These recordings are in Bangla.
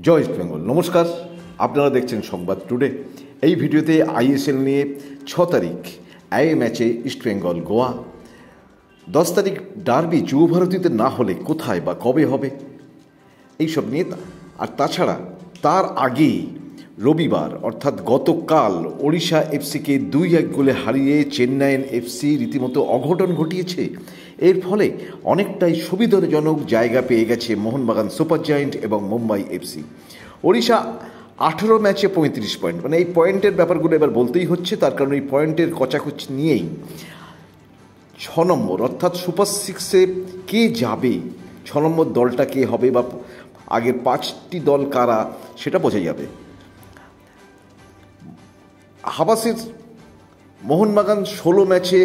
জয় ইস্ট বেঙ্গল। নমস্কার, আপনারা দেখছেন সংবাদ টুডে। এই ভিডিওতে আইএসএল নিয়ে 6 তারিখ ম্যাচে ইস্ট বেঙ্গল গোয়া, 10 তারিখ ডার্বি যুব ভারতীতে না হলে কোথায় বা কবে হবে এইসব নিয়ে। আর তাছাড়া তার আগেই রবিবার অর্থাৎ গতকাল ওড়িশা এফসিকে 2-1 গোলে হারিয়ে চেন্নাইয়ের এফসি রীতিমতো অঘটন ঘটিয়েছে। এর ফলে অনেকটাই সুবিধাজনক জায়গা পেয়ে গেছে মোহনবাগান সুপার জায়েন্ট এবং মুম্বাই এফসি। ওড়িশা 18 ম্যাচে 35 পয়েন্ট, মানে এই পয়েন্টের ব্যাপারগুলো এবার বলতেই হচ্ছে, তার কারণ এই পয়েন্টের কচাকচি নিয়েই 6 নম্বর অর্থাৎ সুপার 6-এ কে যাবে, 6 নম্বর দলটা কে হবে বা আগের 5টি দল কারা সেটা বোঝা যাবে। হাবাসের মোহনবাগান 16 ম্যাচে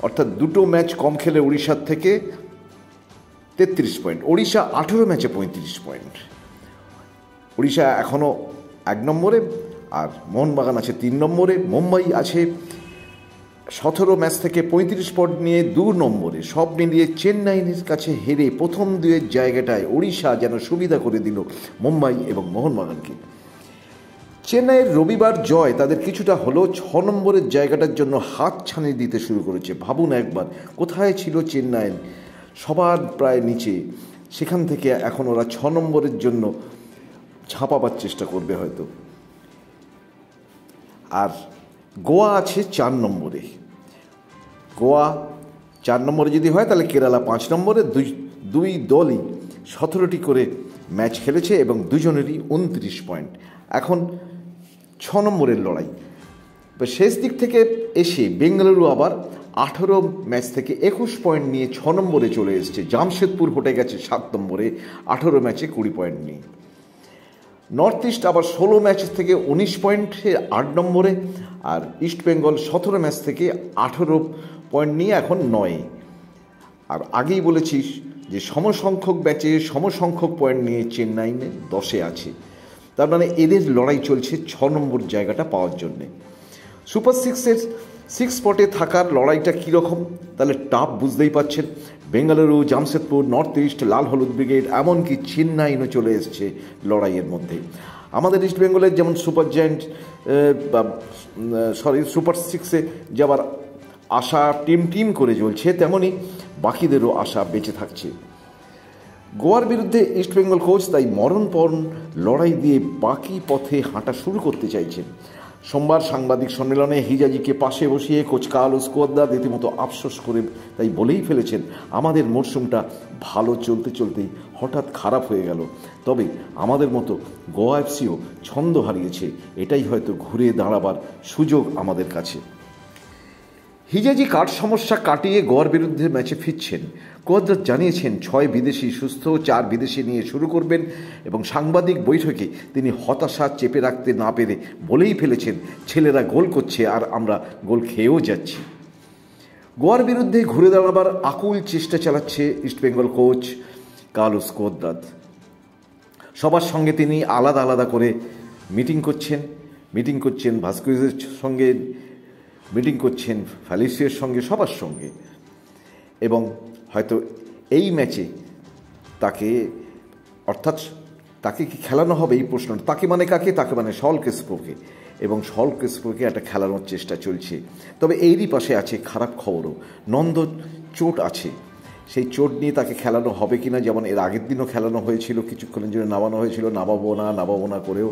অর্থাৎ 2টো ম্যাচ কম খেলে উড়িষ্যার থেকে 33 পয়েন্ট, ওড়িশা 18 ম্যাচে 35 পয়েন্ট। উড়িষ্যা এখনও 1 নম্বরে আর মোহনবাগান আছে 3 নম্বরে। মুম্বাই আছে 17 ম্যাচ থেকে 35 পয়েন্ট নিয়ে 2 নম্বরে। সব মিলিয়ে চেন্নাইয়ের কাছে হেরে প্রথম 2-এর জায়গাটায় ওড়িশা যেন সুবিধা করে দিল মুম্বাই এবং মোহনবাগানকে। চেন্নাইয়ের রবিবার জয় তাদের কিছুটা হলেও 6 নম্বরের জায়গাটার জন্য হাত ছানি দিতে শুরু করেছে। ভাবুন একবার, কোথায় ছিল চেন্নাই, সবার প্রায় নিচে, সেখান থেকে এখন ওরা 6 নম্বরের জন্য ঝাঁপাবার চেষ্টা করবে হয়তো। আর গোয়া আছে 4 নম্বরে। গোয়া 4 নম্বরে যদি হয় তাহলে কেরালা 5 নম্বরে। দুই দলই 17টি করে ম্যাচ খেলেছে এবং দুজনেরই 29 পয়েন্ট। এখন 6 নম্বরের লড়াই। শেষ দিক থেকে এসে বেঙ্গালুরু আবার 18 ম্যাচ থেকে 21 পয়েন্ট নিয়ে 6 নম্বরে চলে এসেছে। জামশেদপুর হটে গেছে 7 নম্বরে 18 ম্যাচে 20 পয়েন্ট নিয়ে। নর্থ ইস্ট আবার 16 ম্যাচ থেকে 19 পয়েন্টে 8 নম্বরে। আর ইস্ট বেঙ্গল 17 ম্যাচ থেকে 18 পয়েন্ট নিয়ে এখন 9। আর আগেই বলেছিস যে সমসংখ্যক ম্যাচে সমসংখ্যক পয়েন্ট নিয়ে চেন্নাই 10-এ আছে। তার মানে এদের লড়াই চলছে 6 নম্বর জায়গাটা পাওয়ার জন্যে। সুপার 6-এর 6 স্পটে থাকার লড়াইটা কীরকম তাহলে টাফ বুঝতেই পারছেন। বেঙ্গালুরু, জামশেদপুর, নর্থ ইস্ট, লাল হলুদ ব্রিগেড, এমনকি চেন্নাইনও চলে এসছে লড়াইয়ের মধ্যে। আমাদের ইস্ট বেঙ্গলের যেমন সুপার জায়েন্ট সুপার 6-এ যাবার আশা টিম করে জ্বলছে, তেমনই বাকিদেরও আশা বেঁচে থাকছে। গোয়ার বিরুদ্ধে ইস্টবেঙ্গল কোচ তাই মরণপণ লড়াই দিয়ে বাকি পথে হাঁটা শুরু করতে চাইছেন। সোমবার সাংবাদিক সম্মেলনে হিজাজিকে পাশে বসিয়ে কোচ কার্লোস কোয়াদ্রাদো রীতিমতো আফসোস করে তাই বলেই ফেলেছেন, আমাদের মরশুমটা ভালো চলতে চলতেই হঠাৎ খারাপ হয়ে গেল। তবে আমাদের মতো গোয়া এফসিও ছন্দ হারিয়েছে, এটাই হয়তো ঘুরে দাঁড়াবার সুযোগ আমাদের কাছে। হিজাজি কার্ড সমস্যা কাটিয়ে গোয়ার বিরুদ্ধে ম্যাচে ফিরছেন। কোয়াদ্রাদো জানিয়েছেন 6 বিদেশি সুস্থ, 4 বিদেশি নিয়ে শুরু করবেন এবং সাংবাদিক বৈঠকে তিনি হতাশা চেপে রাখতে না পেরে বলেই ফেলেছেন, ছেলেরা গোল করছে আর আমরা গোল খেয়েও যাচ্ছি। গোয়ার বিরুদ্ধে ঘুরে দাঁড়াবার আকুল চেষ্টা চালাচ্ছে ইস্টবেঙ্গল কোচ কার্লোস কোয়াদ্রাদো। সবার সঙ্গে তিনি আলাদা আলাদা করে মিটিং করছেন ভাস্কুইজের সঙ্গে, মিটিং করছেন ফ্যালিসিয়ার সঙ্গে, সবার সঙ্গে। এবং হয়তো এই ম্যাচে তাকে কি খেলানো হবে এই প্রশ্ন, তাকে মানে কাকে, তাকে মানে সল ক্রেসপোকে, এবং সল ক্রেসপোকে একটা খেলানোর চেষ্টা চলছে। তবে এরই পাশে আছে খারাপ খবরও, নন্দ চোট আছে। সেই চোট নিয়ে তাকে খেলানো হবে কিনা, যেমন এর আগের দিনও খেলানো হয়েছিল, কিছুক্ষণের জন্য নামানো হয়েছিল, নামাবো না করেও।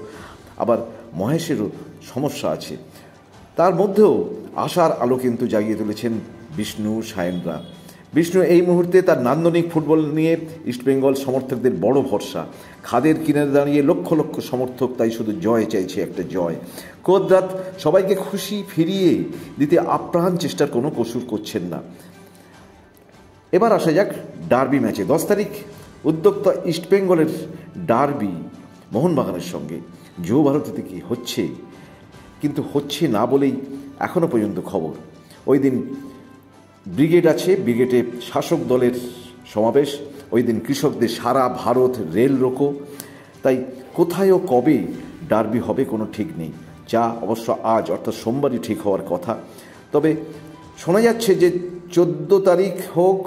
আবার মহেশেরও সমস্যা আছে। তার মধ্যেও আশার আলো কিন্তু জাগিয়ে তুলেছেন বিষ্ণু সায়েনরা। বিষ্ণু এই মুহূর্তে তার নান্দনিক ফুটবল নিয়ে ইস্টবেঙ্গল সমর্থকদের বড় ভরসা। খাদের কিনারে দাঁড়িয়ে লক্ষ লক্ষ সমর্থক তাই শুধু জয় চাইছে, একটা জয়। কোয়াদ্রাদো সবাইকে খুশি ফিরিয়ে দিতে আপ্রাণ চেষ্টার কোনো কসুর করছেন না। এবার আসা যাক ডার্বি ম্যাচে। 10 তারিখ উদ্যোক্তা ইস্টবেঙ্গলের ডার্বি মোহনবাগানের সঙ্গে। যুব ভারতীতে কি হচ্ছে, কিন্তু হচ্ছে না বলেই এখনও পর্যন্ত খবর। ওই দিন ব্রিগেড আছে, ব্রিগেডে শাসক দলের সমাবেশ। ওই দিন কৃষকদের সারা ভারত রেল রোকো। তাই কোথায় ও কবে ডার্বি হবে কোনো ঠিক নেই, যা অবশ্য আজ অর্থাৎ সোমবারই ঠিক হওয়ার কথা। তবে শোনা যাচ্ছে যে 14 তারিখ হোক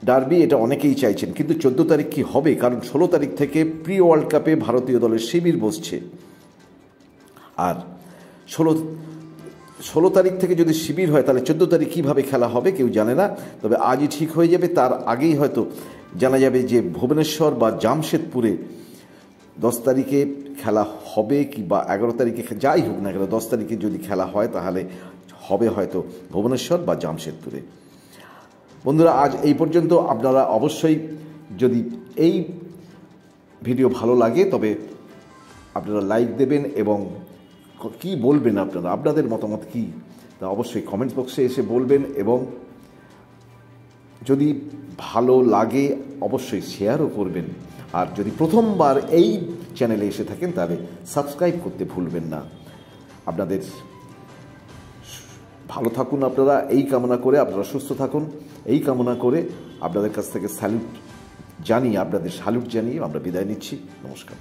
ডার্বি এটা অনেকেই চাইছেন, কিন্তু 14 তারিখ কি হবে? কারণ 16 তারিখ থেকে প্রি ওয়ার্ল্ড কাপে ভারতীয় দলের শিবির বসছে। আর 16 তারিখ থেকে যদি শিবির হয় তাহলে 14 তারিখ কীভাবে খেলা হবে কেউ জানে না। তবে আজই ঠিক হয়ে যাবে, তার আগেই হয়তো জানা যাবে যে ভুবনেশ্বর বা জামশেদপুরে 10 তারিখে খেলা হবে কি বা 11 তারিখে, যাই হোক না কেন 10 তারিখে যদি খেলা হয় তাহলে হবে হয়তো ভুবনেশ্বর বা জামশেদপুরে। বন্ধুরা, আজ এই পর্যন্ত। আপনারা অবশ্যই যদি এই ভিডিও ভালো লাগে তবে আপনারা লাইক দেবেন এবং কি বলবেন, আপনাদের মতামত কি তা অবশ্যই কমেন্ট বক্সে এসে বলবেন, এবং যদি ভালো লাগে অবশ্যই শেয়ারও করবেন। আর যদি প্রথমবার এই চ্যানেলে এসে থাকেন তাহলে সাবস্ক্রাইব করতে ভুলবেন না। আপনাদের ভালো থাকুন আপনারা, এই কামনা করে, আপনারা সুস্থ থাকুন এই কামনা করে আপনাদের কাছ থেকে আপনাদের স্যালুট জানিয়ে আমরা বিদায় নিচ্ছি। নমস্কার।